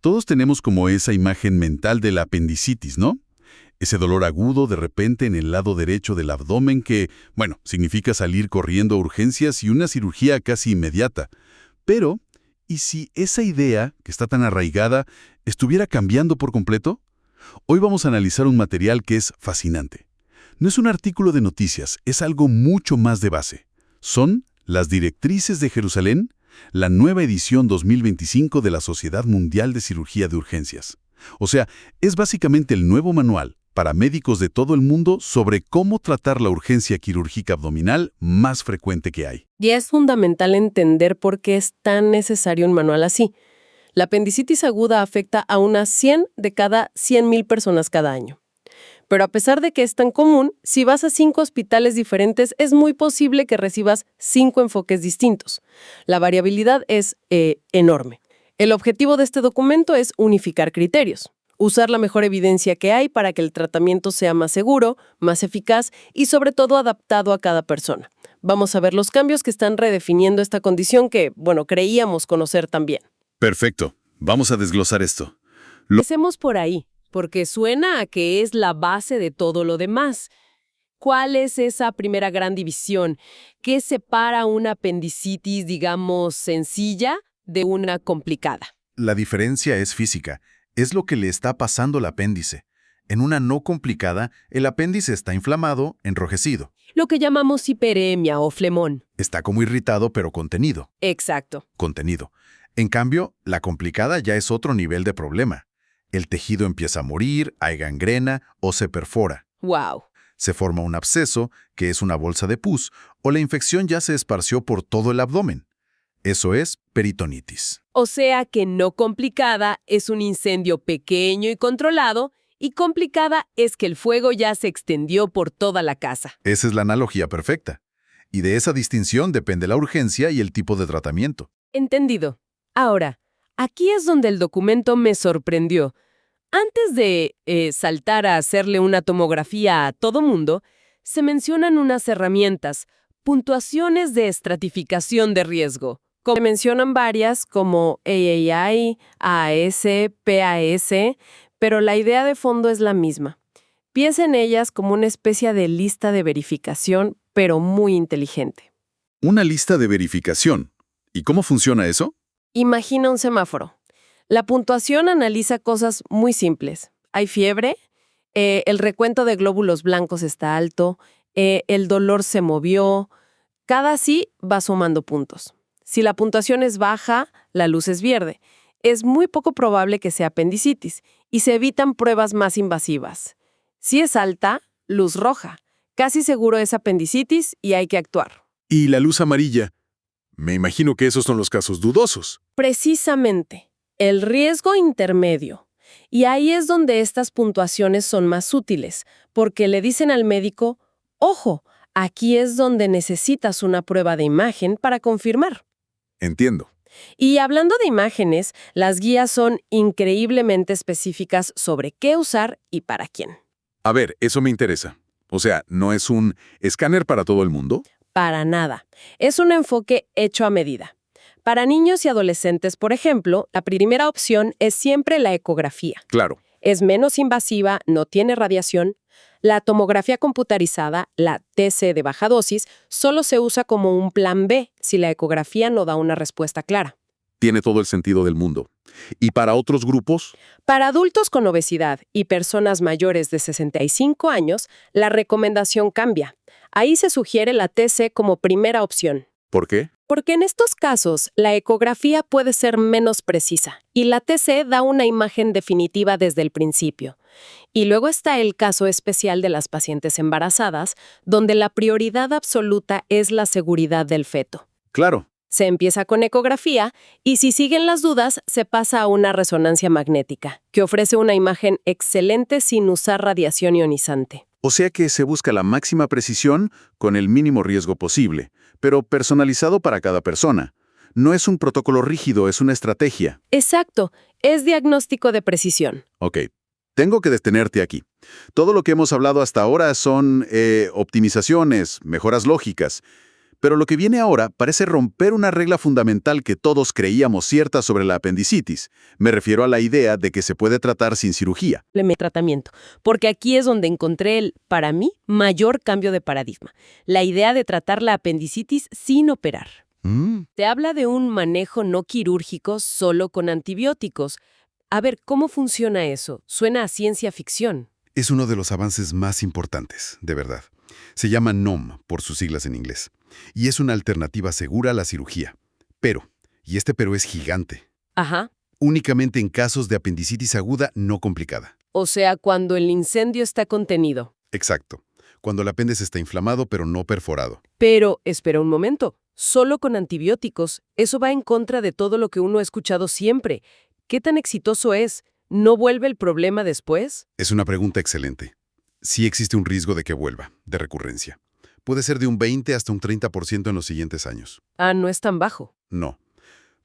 Todos tenemos como esa imagen mental de la apendicitis, ¿no? Ese dolor agudo de repente en el lado derecho del abdomen que, bueno, significa salir corriendo a urgencias y una cirugía casi inmediata. Pero, ¿y si esa idea, que está tan arraigada, estuviera cambiando por completo? Hoy vamos a analizar un material que es fascinante. No es un artículo de noticias, es algo mucho más de base. Son las Directrices de Jerusalén, la nueva edición 2025 de la Sociedad Mundial de Cirugía de Urgencias. O sea, es básicamente el nuevo manual para médicos de todo el mundo sobre cómo tratar la urgencia quirúrgica abdominal más frecuente que hay. Y es fundamental entender por qué es tan necesario un manual así. La apendicitis aguda afecta a unas 100 de cada 100,000 personas cada año. Pero a pesar de que es tan común, si vas a 5 hospitales diferentes, es muy posible que recibas 5 enfoques distintos. La variabilidad es enorme. El objetivo de este documento es unificar criterios, usar la mejor evidencia que hay para que el tratamiento sea más seguro, más eficaz y sobre todo adaptado a cada persona. Vamos a ver los cambios que están redefiniendo esta condición que, creíamos conocer también. Perfecto. Vamos a desglosar esto. Empecemos por ahí, porque suena a que es la base de todo lo demás. ¿Cuál es esa primera gran división? ¿Qué separa una apendicitis, digamos, sencilla de una complicada? La diferencia es física. Es lo que le está pasando al apéndice. En una no complicada, el apéndice está inflamado, enrojecido. Lo que llamamos hiperemia o flemón. Está como irritado, pero contenido. Exacto. Contenido. En cambio, la complicada ya es otro nivel de problema. El tejido empieza a morir, hay gangrena o se perfora. ¡Wow! Se forma un absceso, que es una bolsa de pus, o la infección ya se esparció por todo el abdomen. Eso es peritonitis. O sea que no complicada es un incendio pequeño y controlado, y complicada es que el fuego ya se extendió por toda la casa. Esa es la analogía perfecta. Y de esa distinción depende la urgencia y el tipo de tratamiento. Entendido. Ahora, aquí es donde el documento me sorprendió. Antes de saltar a hacerle una tomografía a todo mundo, se mencionan unas herramientas, puntuaciones de estratificación de riesgo. Se mencionan varias como AAI, AAS, PAS, pero la idea de fondo es la misma. Piensa en ellas como una especie de lista de verificación, pero muy inteligente. Una lista de verificación. ¿Y cómo funciona eso? Imagina un semáforo. La puntuación analiza cosas muy simples. ¿Hay fiebre? El recuento de glóbulos blancos está alto. El dolor se movió. Cada sí va sumando puntos. Si la puntuación es baja, la luz es verde. Es muy poco probable que sea apendicitis y se evitan pruebas más invasivas. Si es alta, luz roja. Casi seguro es apendicitis y hay que actuar. ¿Y la luz amarilla? Me imagino que esos son los casos dudosos. Precisamente, el riesgo intermedio. Y ahí es donde estas puntuaciones son más útiles, porque le dicen al médico, ojo, aquí es donde necesitas una prueba de imagen para confirmar. Entiendo. Y hablando de imágenes, las guías son increíblemente específicas sobre qué usar y para quién. A ver, eso me interesa. O sea, ¿no es un escáner para todo el mundo? Para nada. Es un enfoque hecho a medida. Para niños y adolescentes, por ejemplo, la primera opción es siempre la ecografía. Claro. Es menos invasiva, no tiene radiación. La tomografía computarizada, la TC de baja dosis, solo se usa como un plan B si la ecografía no da una respuesta clara. Tiene todo el sentido del mundo. ¿Y para otros grupos? Para adultos con obesidad y personas mayores de 65 años, la recomendación cambia. Ahí se sugiere la TC como primera opción. ¿Por qué? Porque en estos casos, la ecografía puede ser menos precisa y la TC da una imagen definitiva desde el principio. Y luego está el caso especial de las pacientes embarazadas, donde la prioridad absoluta es la seguridad del feto. Claro. Se empieza con ecografía y si siguen las dudas, se pasa a una resonancia magnética, que ofrece una imagen excelente sin usar radiación ionizante. O sea que se busca la máxima precisión con el mínimo riesgo posible, pero personalizado para cada persona. No es un protocolo rígido, es una estrategia. Exacto, es diagnóstico de precisión. Ok, tengo que detenerte aquí. Todo lo que hemos hablado hasta ahora son optimizaciones, mejoras lógicas. Pero lo que viene ahora parece romper una regla fundamental que todos creíamos cierta sobre la apendicitis. Me refiero a la idea de que se puede tratar sin cirugía. Tratamiento, porque aquí es donde encontré el, para mí, mayor cambio de paradigma. La idea de tratar la apendicitis sin operar. Se habla de un manejo no quirúrgico solo con antibióticos. A ver, ¿cómo funciona eso? Suena a ciencia ficción. Es uno de los avances más importantes, de verdad. Se llama NOM, por sus siglas en inglés. Y es una alternativa segura a la cirugía. Pero, y este pero es gigante, Ajá. únicamente en casos de apendicitis aguda no complicada. O sea, cuando el incendio está contenido. Exacto. Cuando el apéndice está inflamado pero no perforado. Pero, espera un momento, solo con antibióticos, eso va en contra de todo lo que uno ha escuchado siempre. ¿Qué tan exitoso es? ¿No vuelve el problema después? Es una pregunta excelente. Sí existe un riesgo de que vuelva, de recurrencia. Puede ser de un 20 hasta un 30% en los siguientes años. Ah, no es tan bajo. No.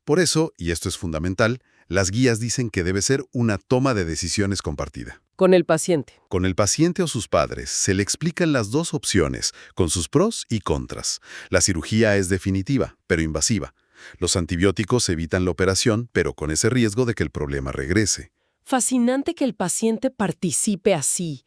Por eso, y esto es fundamental, las guías dicen que debe ser una toma de decisiones compartida. Con el paciente. Con el paciente o sus padres se le explican las dos opciones, con sus pros y contras. La cirugía es definitiva, pero invasiva. Los antibióticos evitan la operación, pero con ese riesgo de que el problema regrese. Fascinante que el paciente participe así.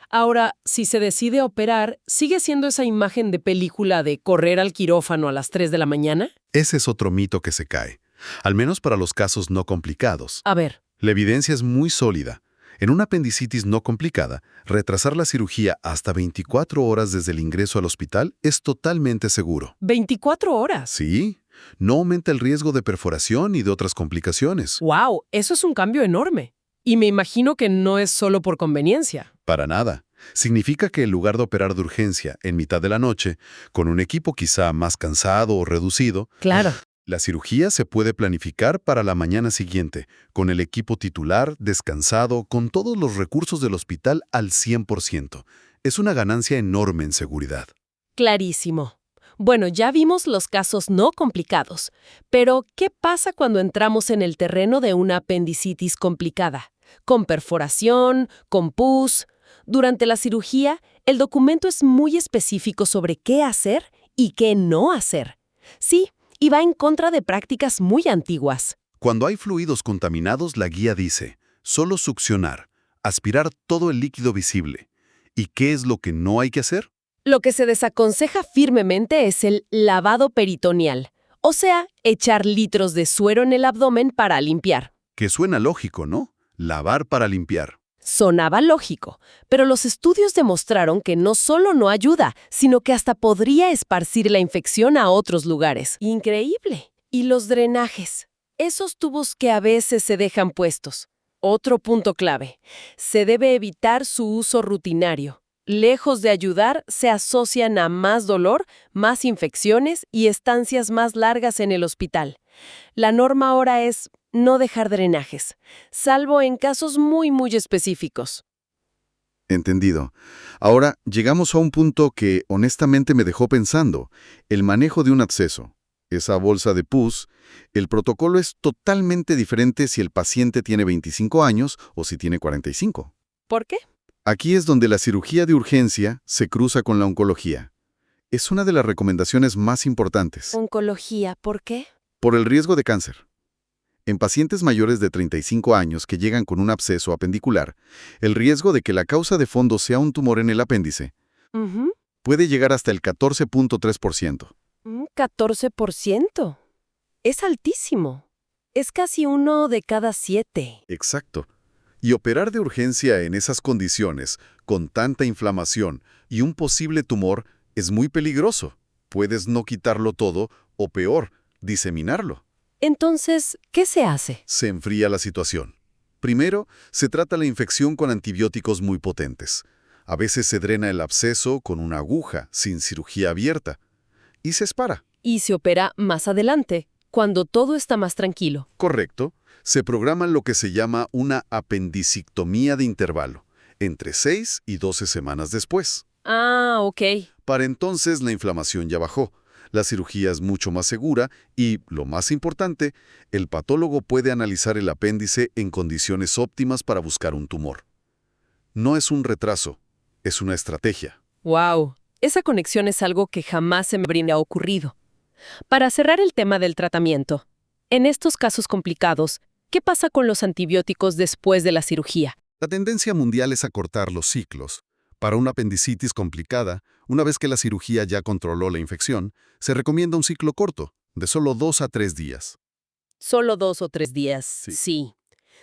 Ahora, si se decide operar, ¿sigue siendo esa imagen de película de correr al quirófano a las 3 de la mañana? Ese es otro mito que se cae, al menos para los casos no complicados. A ver, La evidencia es muy sólida. En una apendicitis no complicada, retrasar la cirugía hasta 24 horas desde el ingreso al hospital es totalmente seguro. 24 horas. Sí, no aumenta el riesgo de perforación y de otras complicaciones. ¡Wow! Eso es un cambio enorme. Y me imagino que no es solo por conveniencia. Para nada. Significa que en lugar de operar de urgencia en mitad de la noche, con un equipo quizá más cansado o reducido, Claro. la cirugía se puede planificar para la mañana siguiente, con el equipo titular, descansado, con todos los recursos del hospital al 100%. Es una ganancia enorme en seguridad. Clarísimo. Bueno, ya vimos los casos no complicados, pero ¿qué pasa cuando entramos en el terreno de una apendicitis complicada? Con perforación, con pus. Durante la cirugía, el documento es muy específico sobre qué hacer y qué no hacer. Sí, y va en contra de prácticas muy antiguas. Cuando hay fluidos contaminados, la guía dice, solo succionar, aspirar todo el líquido visible. ¿Y qué es lo que no hay que hacer? Lo que se desaconseja firmemente es el lavado peritoneal, o sea, echar litros de suero en el abdomen para limpiar. Que suena lógico, ¿no? Lavar para limpiar. Sonaba lógico, pero los estudios demostraron que no solo no ayuda, sino que hasta podría esparcir la infección a otros lugares. Increíble. Y los drenajes. Esos tubos que a veces se dejan puestos. Otro punto clave. Se debe evitar su uso rutinario. Lejos de ayudar, se asocian a más dolor, más infecciones y estancias más largas en el hospital. La norma ahora es no dejar drenajes, salvo en casos muy específicos. Entendido. Ahora llegamos a un punto que honestamente me dejó pensando. El manejo de un absceso, esa bolsa de pus, el protocolo es totalmente diferente si el paciente tiene 25 años o si tiene 45. ¿Por qué? Aquí es donde la cirugía de urgencia se cruza con la oncología. Es una de las recomendaciones más importantes. Oncología, ¿por qué? Por el riesgo de cáncer. En pacientes mayores de 35 años que llegan con un absceso apendicular, el riesgo de que la causa de fondo sea un tumor en el apéndice puede llegar hasta el 14.3%. 14%. Es altísimo. Es casi 1 de cada 7. Exacto. Y operar de urgencia en esas condiciones, con tanta inflamación y un posible tumor, es muy peligroso. Puedes no quitarlo todo o peor, diseminarlo. Entonces, ¿qué se hace? Se enfría la situación. Primero, se trata la infección con antibióticos muy potentes. A veces se drena el absceso con una aguja, sin cirugía abierta. Y se espara. Y se opera más adelante, cuando todo está más tranquilo. Correcto. Se programa lo que se llama una apendicectomía de intervalo, entre 6 y 12 semanas después. Ah, ok. Para entonces la inflamación ya bajó. La cirugía es mucho más segura y, lo más importante, el patólogo puede analizar el apéndice en condiciones óptimas para buscar un tumor. No es un retraso, es una estrategia. Wow. Esa conexión es algo que jamás se me habría ocurrido. Para cerrar el tema del tratamiento, en estos casos complicados, ¿qué pasa con los antibióticos después de la cirugía? La tendencia mundial es acortar los ciclos. Para una apendicitis complicada, una vez que la cirugía ya controló la infección, se recomienda un ciclo corto, de solo 2 a 3 días. Solo 2 o 3 días, sí.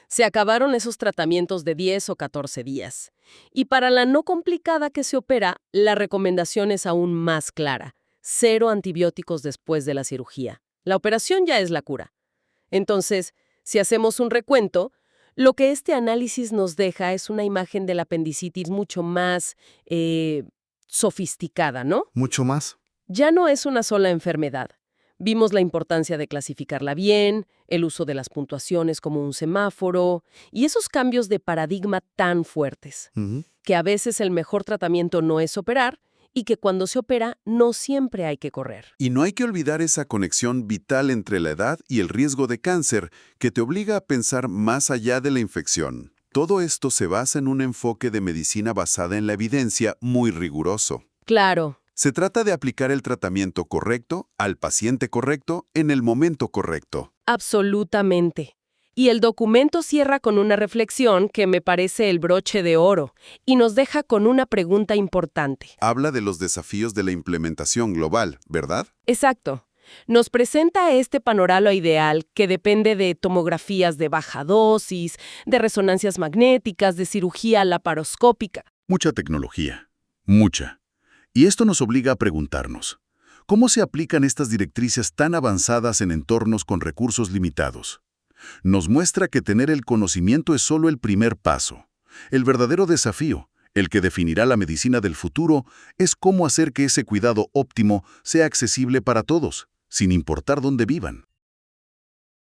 Se acabaron esos tratamientos de 10 o 14 días. Y para la no complicada que se opera, la recomendación es aún más clara. 0 antibióticos después de la cirugía. La operación ya es la cura. Entonces, si hacemos un recuento, lo que este análisis nos deja es una imagen de la apendicitis mucho más sofisticada, ¿no? ¿Mucho más? Ya no es una sola enfermedad. Vimos la importancia de clasificarla bien, el uso de las puntuaciones como un semáforo y esos cambios de paradigma tan fuertes, que a veces el mejor tratamiento no es operar y que cuando se opera no siempre hay que correr. Y no hay que olvidar esa conexión vital entre la edad y el riesgo de cáncer que te obliga a pensar más allá de la infección. Todo esto se basa en un enfoque de medicina basada en la evidencia muy riguroso. Claro. Se trata de aplicar el tratamiento correcto al paciente correcto en el momento correcto. Absolutamente. Y el documento cierra con una reflexión que me parece el broche de oro y nos deja con una pregunta importante. Habla de los desafíos de la implementación global, ¿verdad? Exacto. Nos presenta este panorama ideal que depende de tomografías de baja dosis, de resonancias magnéticas, de cirugía laparoscópica. Mucha tecnología. Mucha. Y esto nos obliga a preguntarnos, ¿cómo se aplican estas directrices tan avanzadas en entornos con recursos limitados? Nos muestra que tener el conocimiento es solo el primer paso. El verdadero desafío, el que definirá la medicina del futuro, es cómo hacer que ese cuidado óptimo sea accesible para todos, sin importar dónde vivan.